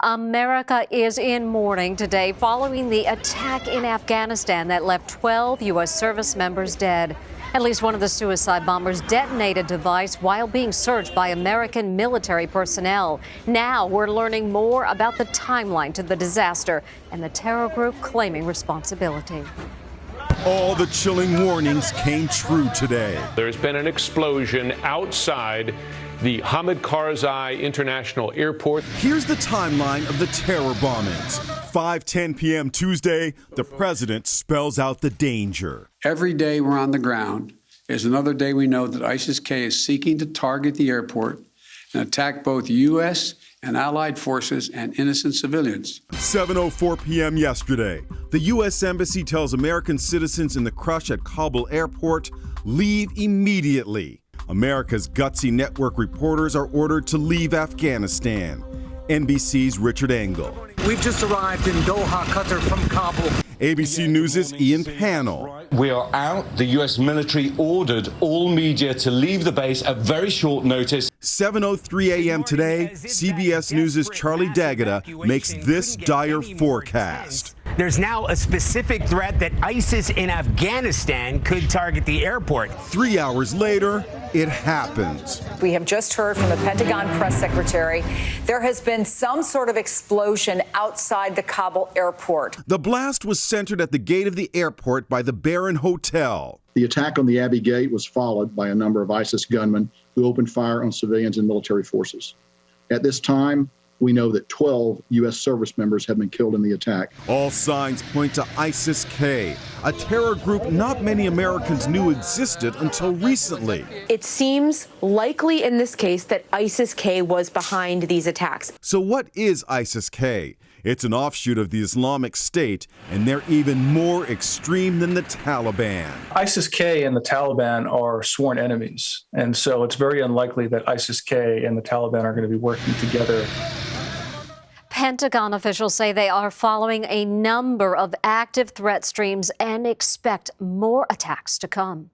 America is in mourning today following the attack in Afghanistan that left 12 U.S. service members dead. At least one of the suicide bombers detonated a device while being searched by American military personnel. Now we're learning more about the timeline to the disaster and the terror group claiming responsibility. All the chilling warnings came true today. There's been an explosion outside the Hamid Karzai International Airport. Here's the timeline of the terror bombings. 5:10 p.m. Tuesday, the president spells out the danger. Every day we're on the ground is another day we know that ISIS-K is seeking to target the airport and attack both U.S. and allied forces and innocent civilians. 7:04 p.m. yesterday, the U.S. Embassy tells American citizens in the crush at Kabul airport, leave immediately. America's gutsy network reporters are ordered to leave Afghanistan. NBC's Richard Engel. We've just arrived in Doha, Qatar from Kabul. ABC News' Ian Pannell. We are out. The U.S. military ordered all media to leave the base at very short notice. 7:03 a.m. today, CBS News' Charlie D'Agata makes this dire forecast. There's now a specific threat that ISIS in Afghanistan could target the airport. 3 hours later, it happens. We have just heard from the Pentagon press secretary. There has been some sort of explosion outside the Kabul airport. The blast was centered at the gate of the airport by the Baron Hotel. The attack on the Abbey Gate was followed by a number of ISIS gunmen who opened fire on civilians and military forces. At this time, we know that 12 U.S. service members have been killed in the attack. All signs point to ISIS-K, a terror group not many Americans knew existed until recently. It seems likely in this case that ISIS-K was behind these attacks. So what is ISIS-K? It's an offshoot of the Islamic State, and they're even more extreme than the Taliban. ISIS-K and the Taliban are sworn enemies, and so it's very unlikely that ISIS-K and the Taliban are going to be working together. Pentagon officials say they are following a number of active threat streams and expect more attacks to come.